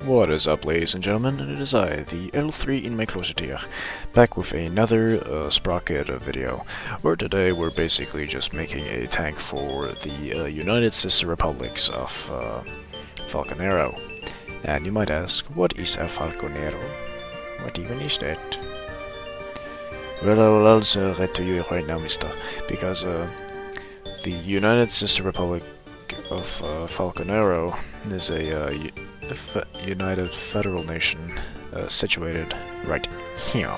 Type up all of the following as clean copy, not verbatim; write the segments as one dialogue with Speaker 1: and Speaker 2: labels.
Speaker 1: What is up, ladies and gentlemen, and it is I, the L3 in my closet here, back with another Sprocket video, where today we're basically just making a tank for the United Sister Republics of Falconero. And you might ask, what is a Falconero? What even is that? Well, I will also read to you right now, mister, because the United Sister Republic of Falconero is a united federal nation situated right here.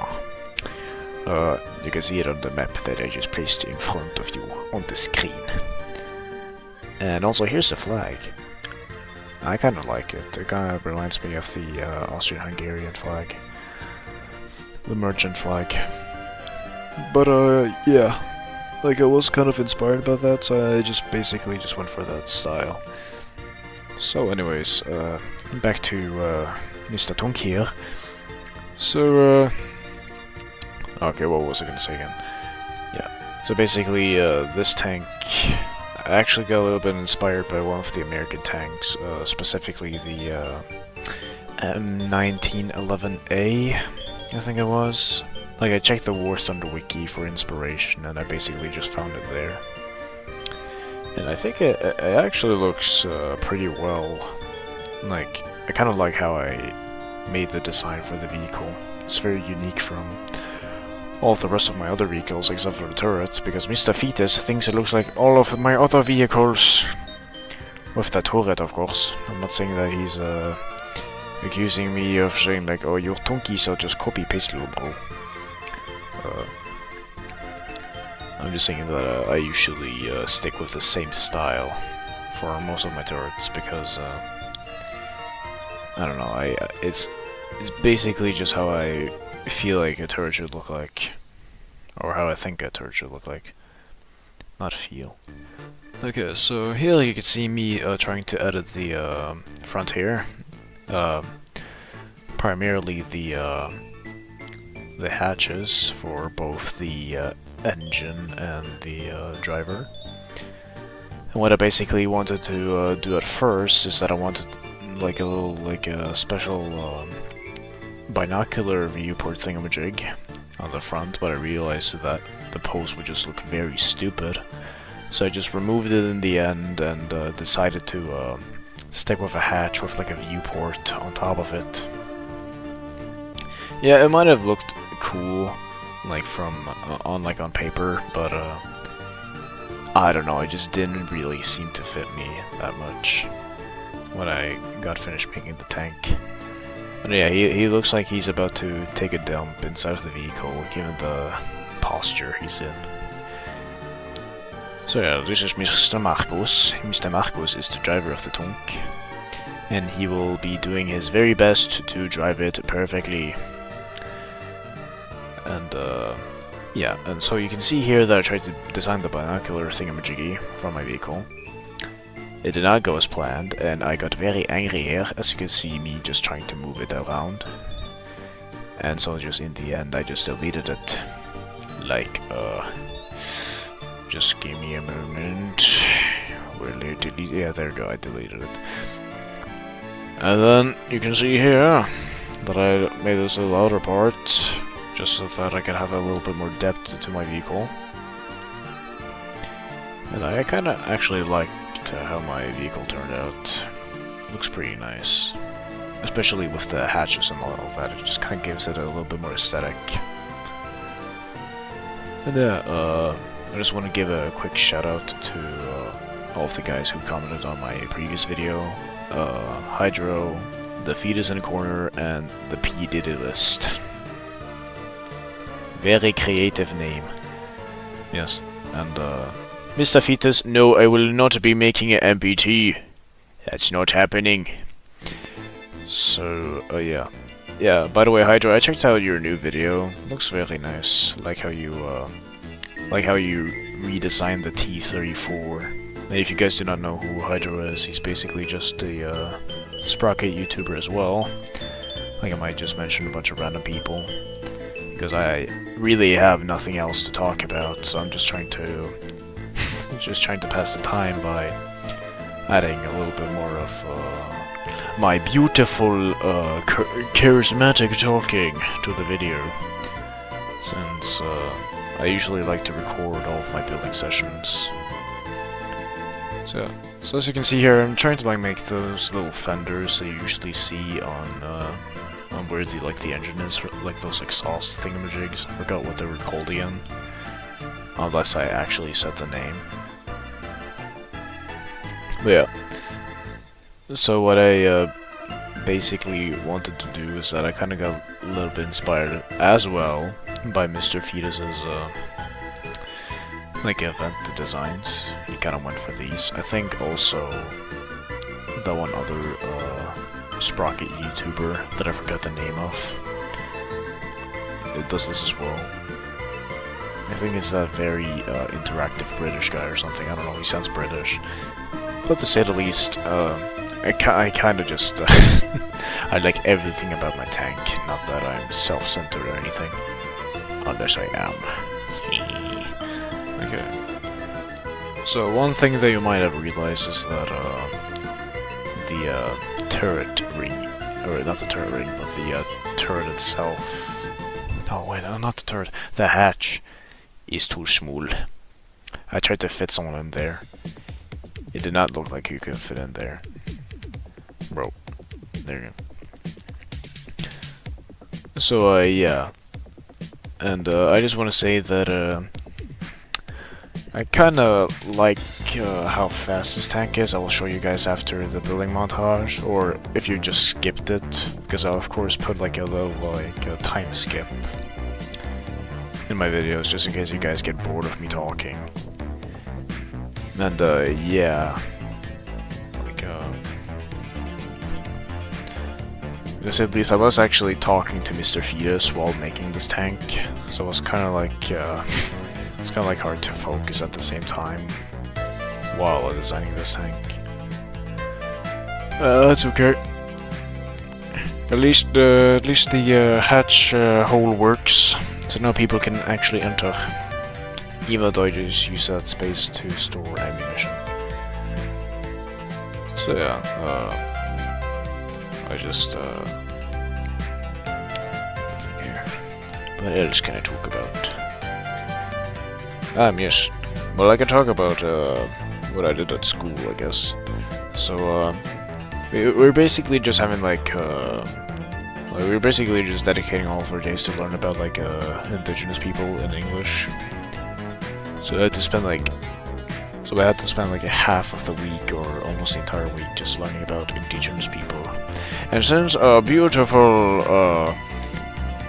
Speaker 1: You can see it on the map that I just placed in front of you on the screen. And also here's the flag. I kind of like it. It kind of reminds me of the Austrian-Hungarian flag. The merchant flag. But yeah. Like, I was kind of inspired by that, so I just basically just went for that style. So anyways, back to Mr. Tunk here. So, okay, what was I gonna say again? Yeah, so basically, this tank, I actually got a little bit inspired by one of the American tanks, specifically the M1911A, I think it was. Like, I checked the War Thunder wiki for inspiration, and I basically just found it there. And I think it actually looks pretty well. Like, I kind of like how I made the design for the vehicle. It's very unique from all the rest of my other vehicles, except for the turret, because Mr. Fetus thinks it looks like all of my other vehicles. With the turret, of course. I'm not saying that he's accusing me of saying like, oh, your tunkies are just copy-paste, little bro. I'm just saying that I usually stick with the same style for most of my turrets because I don't know. It's basically just how I feel like a turret should look like, or how I think a turret should look like, not feel. Okay, so here you can see me trying to edit the front here, primarily the hatches for both the engine and the driver. And what I basically wanted to do at first is that I wanted like a little special binocular viewport thingamajig on the front, but I realized that the pose would just look very stupid, so I just removed it in the end and decided to stick with a hatch with like a viewport on top of it. Yeah, it might have looked cool like from on paper, but I don't know, it just didn't really seem to fit me that much when I got finished making the tank. But yeah, he looks like he's about to take a dump inside of the vehicle, given the posture he's in. So yeah, this is Mr. Marcos. Mr. Marcos is the driver of the tank, and he will be doing his very best to drive it perfectly. And yeah, and so you can see here that I tried to design the binocular thingamajiggy for my vehicle. It did not go as planned, and I got very angry here, as you can see me just trying to move it around. And so just in the end I just deleted it. Like, just give me a moment. Will it delete? Yeah, there we go, I deleted it. And then you can see here that I made this little outer part, just so that I could have a little bit more depth to my vehicle. And I kinda actually liked how my vehicle turned out. Looks pretty nice. Especially with the hatches and all of that, it just kinda gives it a little bit more aesthetic. And yeah, I just want to give a quick shout out to all of the guys who commented on my previous video. Hydro, the Fetus in the Corner, and the P Diddy List. Very creative name. Yes, and Mr. Fetus, no, I will not be making an MPT. That's not happening. So, yeah. Yeah, by the way, Hydro, I checked out your new video. Looks very nice. Like how you redesigned the T-34. And if you guys do not know who Hydro is, he's basically just a Sprocket YouTuber as well. Like, I might just mention a bunch of random people, because I really have nothing else to talk about, so I'm just trying to pass the time by adding a little bit more of my beautiful, charismatic talking to the video, since I usually like to record all of my building sessions. So as you can see here, I'm trying to like make those little fenders that you usually see on where the engine is, like those exhaust thingamajigs. I forgot what they were called again, unless I actually said the name. But yeah. So what I basically wanted to do is that I kind of got a little bit inspired as well by Mr. Fetus's like event designs. He kind of went for these. I think also that one other Sprocket YouTuber that I forgot the name of, it does this as well. I think it's that very interactive British guy or something. I don't know, he sounds British. But to say the least, I kind of just I like everything about my tank. Not that I'm self-centered or anything, unless I am. Okay. So one thing that you might have realized is that the turret ring, or not the turret ring, but the turret itself. Oh wait, no, not the turret. The hatch is too small. I tried to fit someone in there. It did not look like you could fit in there. Bro. There you go. So, yeah. And, I just want to say that, I kinda like, how fast this tank is. I will show you guys after the building montage, or if you just skipped it, because I'll of course put like a little, like, a time skip in my videos, just in case you guys get bored of me talking. And, yeah. Like, at least I was actually talking to Mr. Fetus while making this tank, so it was kind of like, it's kind of like hard to focus at the same time while designing this tank. That's okay. At least the hatch hole works, so now people can actually enter. Even though I just use that space to store ammunition. So yeah, I just here. What else can I talk about? Yes. Well, I can talk about what I did at school, I guess. So we're basically just having like we're basically just dedicating all of our days to learn about like indigenous people in English. So I had to spend like a half of the week, or almost the entire week, just learning about indigenous people. And since a beautiful,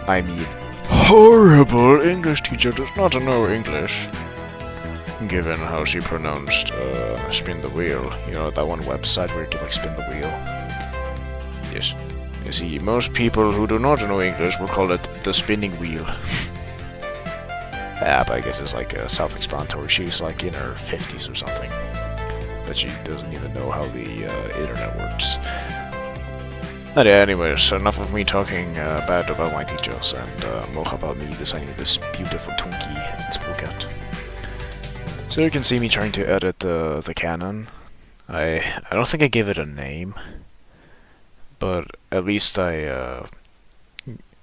Speaker 1: I mean, horrible English teacher does not know English, given how she pronounced, spin the wheel, you know, that one website where you can like spin the wheel. Yes. You see, most people who do not know English will call it the spinning wheel. Yeah, but I guess it's like self-explanatory. She's like in her 50s or something, but she doesn't even know how the internet works. And yeah, anyways, enough of me talking bad about my teachers, and more about me designing this beautiful Tunky in Sprocket. So you can see me trying to edit the cannon. I don't think I gave it a name, but at least I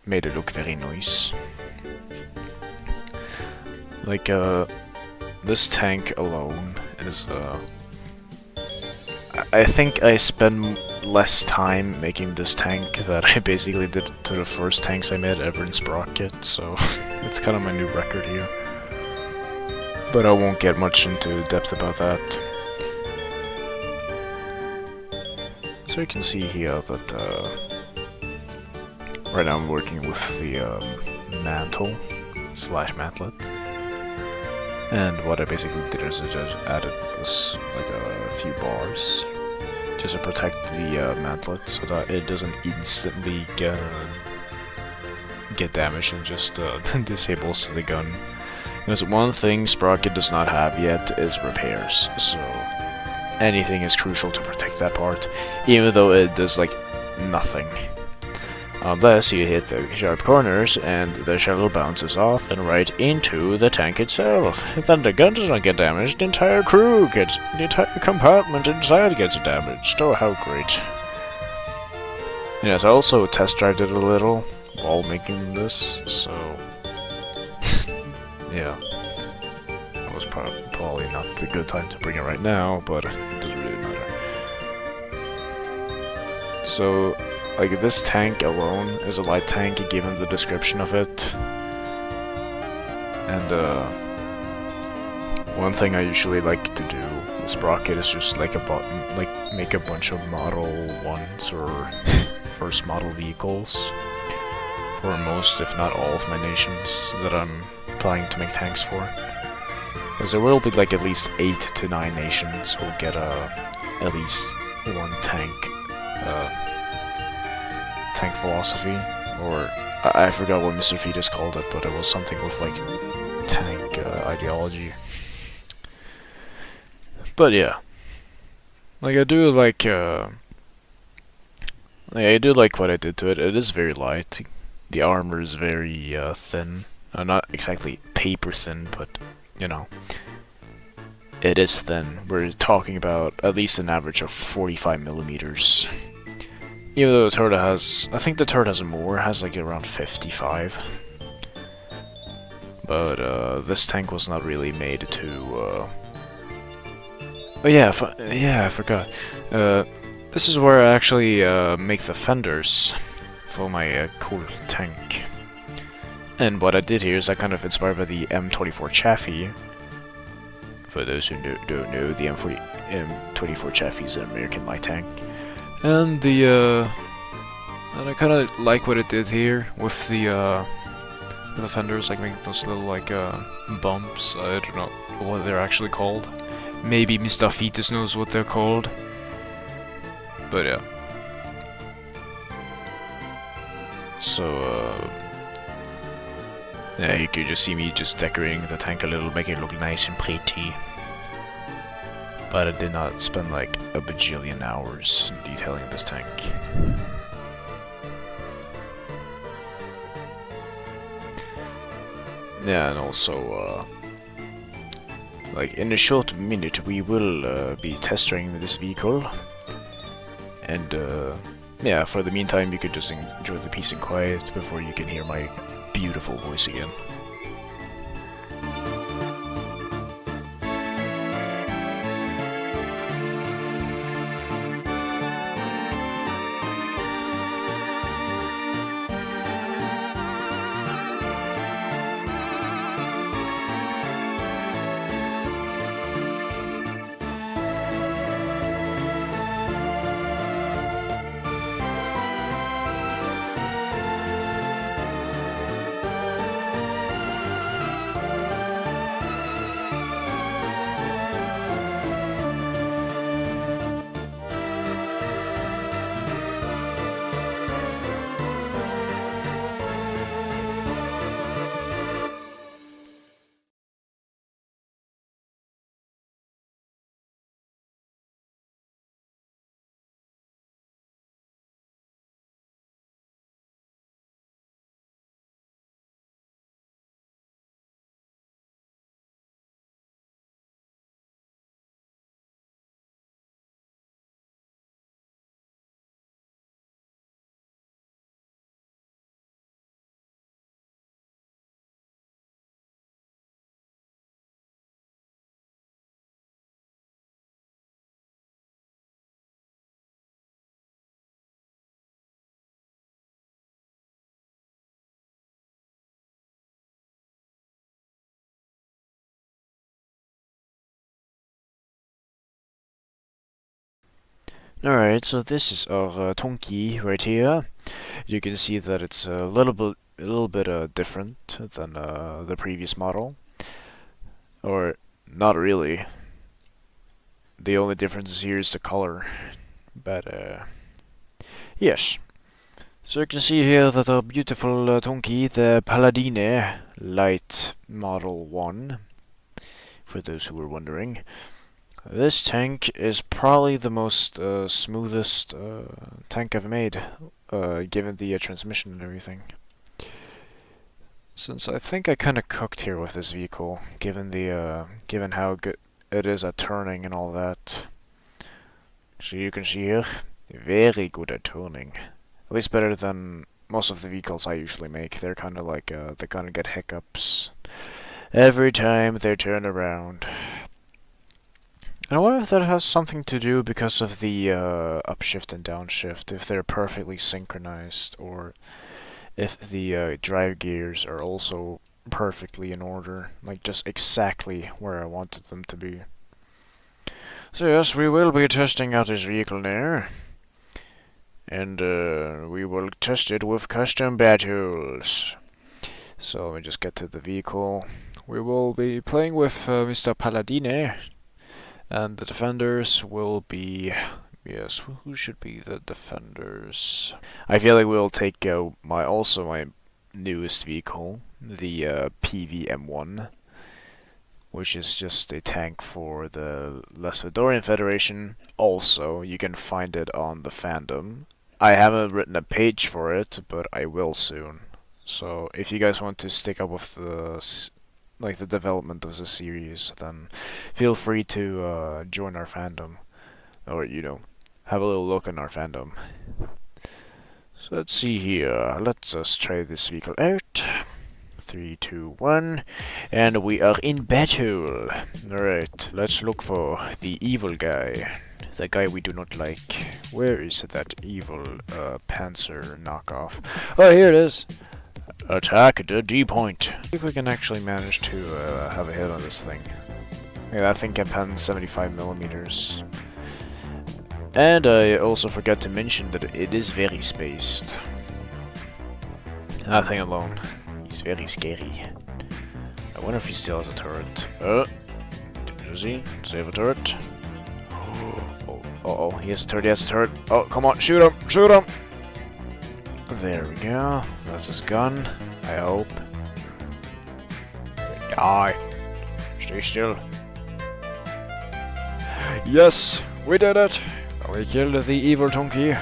Speaker 1: made it look very nice. Like, this tank alone is, I think I spend less time making this tank than I basically did to the first tanks I made ever in Sprocket, so it's kind of my new record here. But I won't get much into depth about that. So you can see here that, right now I'm working with the, mantle/mantlet. And what I basically did is I just added this, like a few bars, just to protect the mantlet so that it doesn't instantly get damaged and just disables the gun. Because one thing Sprocket does not have yet is repairs, so anything is crucial to protect that part, even though it does like nothing. Unless you hit the sharp corners and the shell bounces off and right into the tank itself. Then the gun does not get damaged, the entire compartment inside gets damaged. Oh, how great. Yes, I also test drive it a little while making this, so yeah. That was probably not the good time to bring it right now, but it doesn't really matter. So, like, this tank alone is a light tank given the description of it. And one thing I usually like to do with Sprocket is just like make a bunch of Model 1s or first model vehicles for most, if not all, of my nations that I'm planning to make tanks for. Because there will be like at least 8 to 9 nations who will get at least one tank philosophy, or I forgot what Mr. Fetus called it, but it was something with like tank ideology. But yeah, like I do like what I did to it. It is very light. The armor is very thin. Not exactly paper thin, but you know, it is thin. We're talking about at least an average of 45 millimeters. Even though the turret has, I think the turret has more, has like around 55. But this tank was not really made to. Oh yeah, I forgot. This is where I actually make the fenders for my cool tank. And what I did here is I kind of inspired by the M24 Chaffee. For those who don't know, the M24 Chaffee is an American light tank. And and I kind of like what it did here with the fenders, like making those little like bumps. I don't know what they're actually called. Maybe Mr. Fetus knows what they're called. But yeah. So yeah, you could just see me just decorating the tank a little, making it look nice and pretty. But I did not spend like a bajillion hours detailing this tank. Yeah, and also, like in a short minute we will be test driving this vehicle. And yeah, for the meantime you could just enjoy the peace and quiet before you can hear my beautiful voice again. Alright, so this is our Tonki right here. You can see that it's a little bit different than the previous model. Or, not really. The only difference here is the color. But, yes. So you can see here that our beautiful Tonki, the Paladine Light Model 1, for those who were wondering, This tank is probably the most smoothest tank I've made, given the transmission and everything. Since I think I kind of cooked here with this vehicle, given how good it is at turning and all that. So you can see here, very good at turning. At least better than most of the vehicles I usually make. They're kind of like, they kind of get hiccups every time they turn around. And I wonder if that has something to do because of the upshift and downshift, if they're perfectly synchronized, or if the drive gears are also perfectly in order, like just exactly where I wanted them to be. So yes, we will be testing out this vehicle now. And we will test it with custom battles. So let me just get to the vehicle. We will be playing with Mr. Paladine, and the defenders will be... Yes, who should be the defenders? I feel like we'll take my newest vehicle, the PVM1, which is just a tank for the Lesvadorian Federation. Also, you can find it on the fandom. I haven't written a page for it, but I will soon. So if you guys want to stick up with the development of the series, then feel free to join our fandom, or have a little look in our fandom. So let's see here. Let's just try this vehicle out. 3, 2, 1, and we are in battle. Alright, let's look for the evil guy. The guy we do not like. Where is that evil Panzer knockoff? Oh, here it is! Attack the D point. See if we can actually manage to have a hit on this thing. Yeah, that thing can pen 75 millimeters. And I also forgot to mention that it is very spaced. That thing alone. He's very scary. I wonder if he still has a turret. Does he? Does he have a turret? Oh, he has a turret, Oh, come on, shoot him! There we go. That's his gun, I hope. Die. Stay still. Yes, we did it! We killed the evil donkey.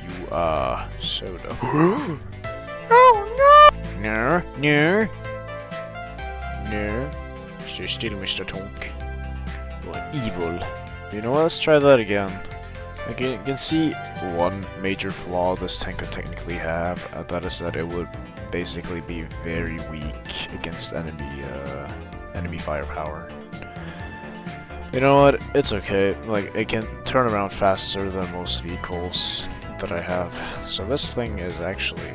Speaker 1: You are so dumb. Oh no! No. Stay still, Mr. Tonk. You're evil. You know what? Let's try that again. You can see one major flaw this tank could technically have, and that is that it would basically be very weak against enemy firepower. You know what? It's okay. Like, it can turn around faster than most vehicles that I have. So this thing is actually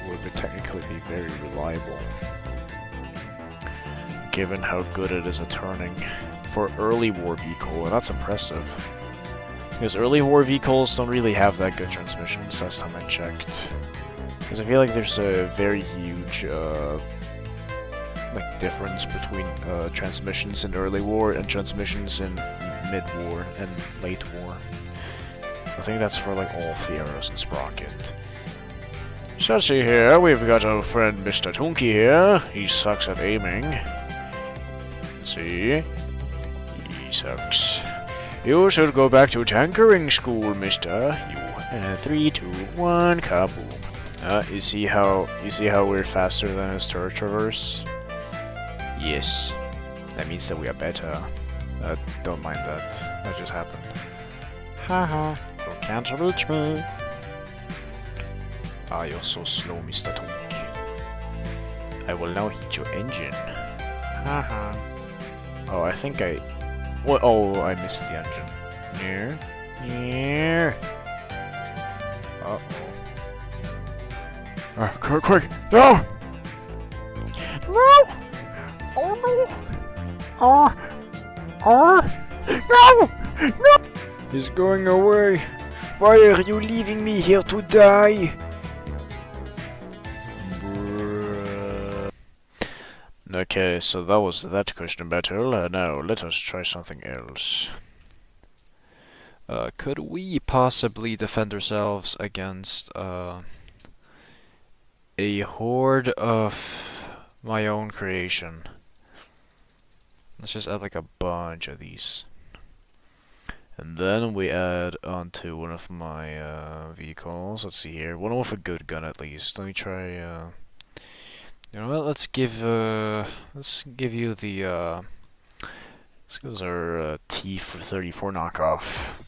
Speaker 1: would technically be very reliable, given how good it is at turning for early war vehicle, and that's impressive. Because early war vehicles don't really have that good transmissions last time I checked. Because I feel like there's a very huge difference between transmissions in early war and transmissions in mid-war and late war. I think that's for like all Theros and Sprocket. So see here, we've got our friend Mr. Tunky here. He sucks at aiming. See? He sucks. You should go back to tankering school, mister. You. 3, 2, 1, kaboom. You see how we're faster than his turret traverse? Yes. That means that we are better. Don't mind that. That just happened. Haha. You can't reach me. Ah, you're so slow, Mr. Tonk. I will now hit your engine. Haha. Oh, I think I... What? Oh, I missed the engine. Near. Uh-oh. Quick! No! No! Oh, no! No! No! He's going away. Why are you leaving me here to die? Okay, so that was that question battle. Now, let us try something else. Could we possibly defend ourselves against a horde of my own creation? Let's just add like a bunch of these. And then we add onto one of my vehicles. Let's see here. One with a good gun at least. Let me try. You know what? Let's give you the. This goes our T-34 knockoff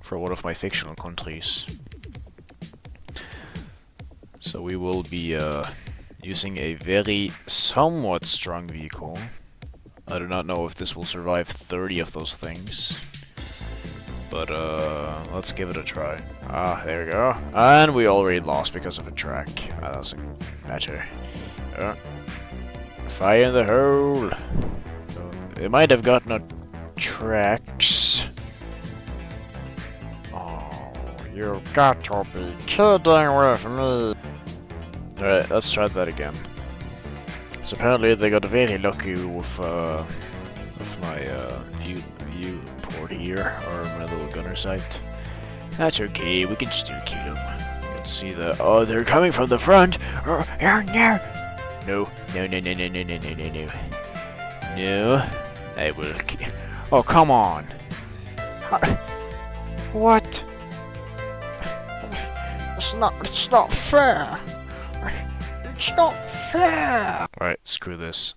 Speaker 1: for one of my fictional countries. So we will be using a very somewhat strong vehicle. I do not know if this will survive 30 of those things. But let's give it a try. Ah, there we go. And we already lost because of a track. That doesn't matter. Fire in the hole. It might have gotten a tracks. Oh, you got to be kidding with me. Alright, let's try that again. So apparently they got very lucky with my viewport here, or my little gunner sight. That's okay, we can still kill them. You can see the oh, they're coming from the front. No. No. I will kill. Oh, come on. What? It's not fair. It's not fair. Right, screw this.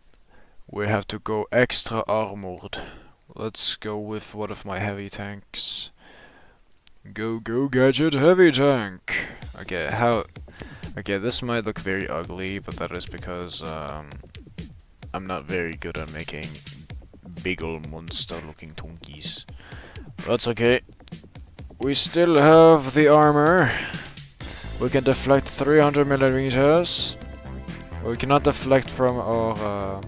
Speaker 1: We have to go extra armored. Let's go with one of my heavy tanks. Go gadget heavy tank. Okay, this might look very ugly, but that is because I'm not very good at making big old monster looking tunkies. That's okay. We still have the armor. We can deflect 300 millimeters. We cannot deflect from our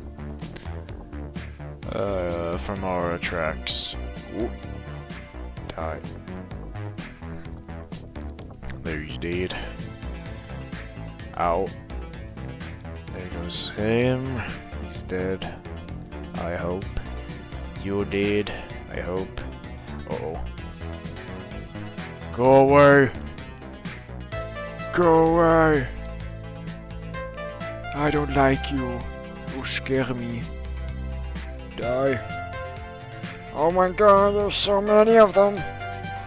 Speaker 1: tracks. Ooh. Die. There he's dead. Ow. There goes him. He's dead. I hope. You're dead. I hope. Uh-oh. Go away! Go away! I don't like you. You scare me. Die. Oh my god, there's so many of them!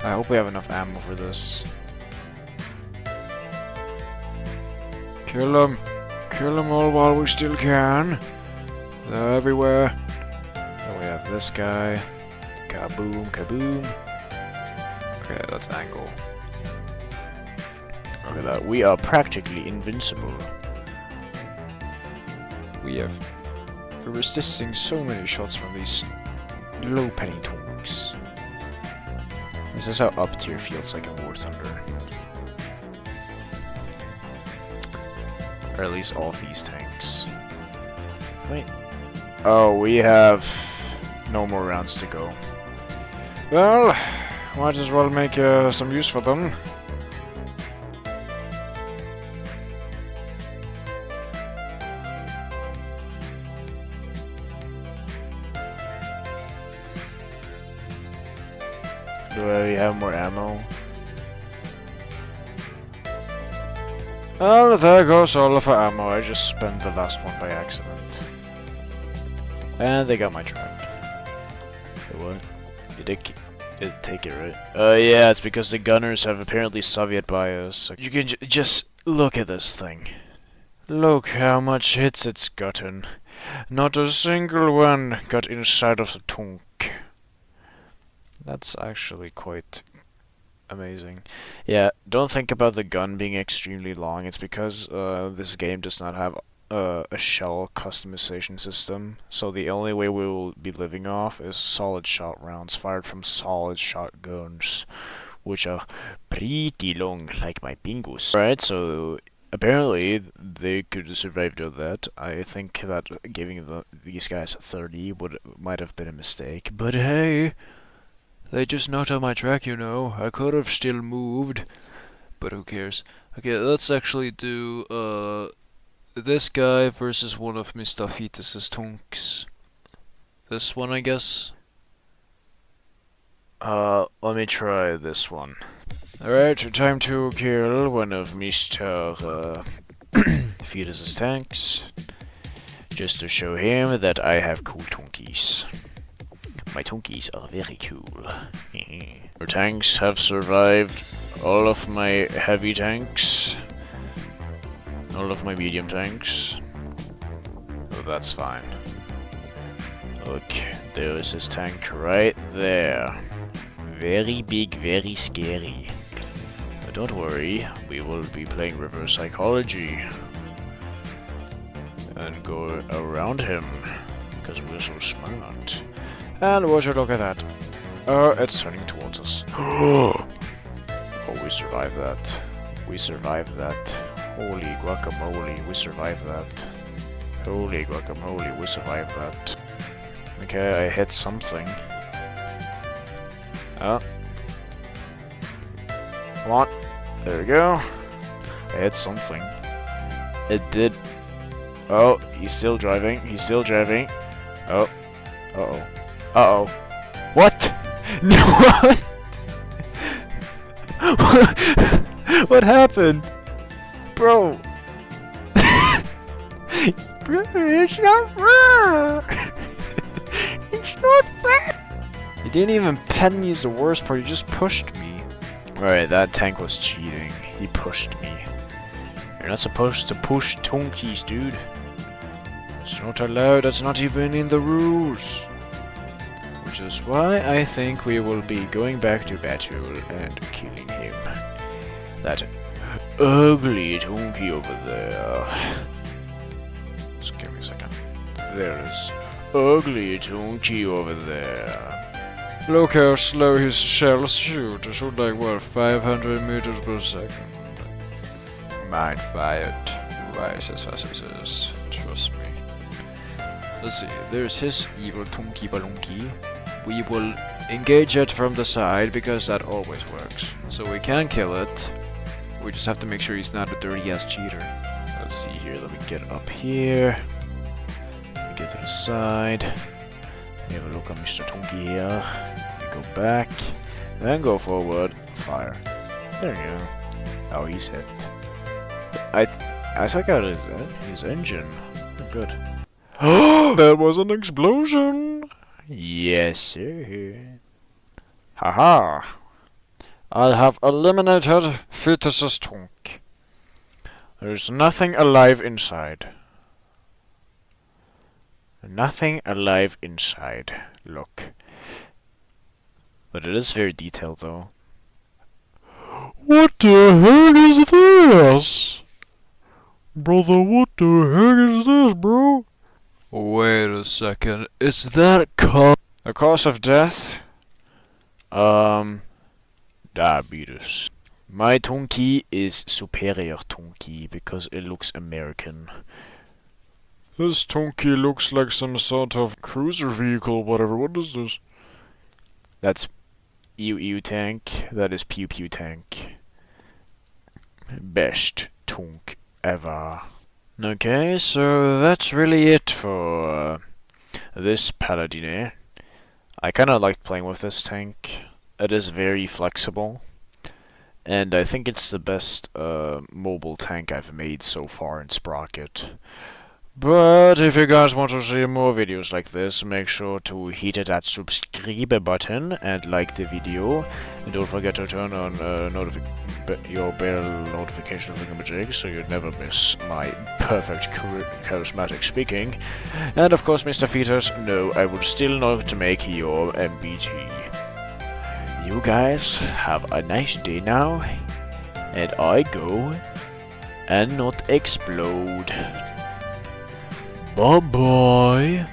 Speaker 1: I hope we have enough ammo for this. Kill them. Kill them all while we still can. They're everywhere. Then we have this guy. Kaboom, kaboom. Okay, that's angle. Look at that. We are practically invincible. We're resisting so many shots from these low penny tunks. This is how up tier feels like in War Thunder. Or at least all of these tanks. Wait. Oh, we have no more rounds to go. Well, might as well make some use for them. Do we have more ammo? Well, there goes all of our ammo. I just spent the last one by accident. And they got my track. Wait, what? You did take it, right? Yeah, it's because the gunners have apparently Soviet bias. You can just look at this thing. Look how much hits it's gotten. Not a single one got inside of the tunk. That's actually quite amazing. Yeah, don't think about the gun being extremely long. It's because this game does not have a shell customization system. So the only way we will be living off is solid shot rounds fired from solid shotguns, which are pretty long, like my pingus. Alright, so apparently they could survive to that. I think that giving these guys 30 might have been a mistake. But hey, they just knocked out my track, you know. I could have still moved, but who cares? Okay, let's actually do this guy versus one of Mr. Fetus's tunks. This one, I guess. Let me try this one. Alright, time to kill one of Mr. Fetus's tanks. just to show him that I have cool tunkies. My tunkies are very cool. Our tanks have survived all of my heavy tanks, all of my medium tanks. Oh, that's fine. Look, there is his tank right there. Very big, very scary. But don't worry, we will be playing reverse psychology and go around him, because we're so smart. And would you look at that? Oh, it's turning towards us. Oh, we survived that. We survived that. Holy guacamole, we survived that. Holy guacamole, we survived that. Okay, I hit something. Oh. Come on. There we go. I hit something. It did. Oh, he's still driving. He's still driving. Oh. Uh-oh. Uh-oh. What? No, what? What happened? Bro. Bro, it's not fair. It's not fair. He didn't even pen me is the worst part. He just pushed me. Alright, that tank was cheating. He pushed me. You're not supposed to push tunkies, dude. It's not allowed. That's not even in the rules. Which is why I think we will be going back to battle and killing him. That ugly tunky over there. Just give me a second. There is ugly tunky over there. Look how slow his shells shoot. They shoot like what, 500 meters per second. Mine fired twice as fast as this. Trust me. Let's see. There's his evil tunky balunky. We will engage it from the side because that always works. So we can kill it. We just have to make sure he's not a dirty ass cheater. Let's see here. Let me get up here. Let me get to the side. Let me have a look on Mr. Tunky here. Go back. Then go forward. Fire. There you go. Oh, he's hit. I took out his engine. Good. That was an explosion! Yes, sir. Haha! I have eliminated Fetus's Tunk. There's nothing alive inside. Nothing alive inside. Look. But it is very detailed, though. What the heck is this? Brother, what the heck is this, bro? Wait a second. Is that the cause of death? Diabetes. My Tunky is superior Tunky because it looks American. This Tunky looks like some sort of cruiser vehicle, whatever. What is this? That's EU tank. That is Pew Pew tank. Best Tunk ever. Okay, so that's really it for this Paladine. I kinda liked playing with this tank. It is very flexible. And I think it's the best mobile tank I've made so far in Sprocket. But if you guys want to see more videos like this, make sure to hit that subscribe button and like the video. And don't forget to turn on your bell notification thingamajig so you never miss my perfect charismatic speaking. And of course, Mr. Fetus, no, I will still not make your MBT. You guys have a nice day now, and I go and not explode. Bye-bye.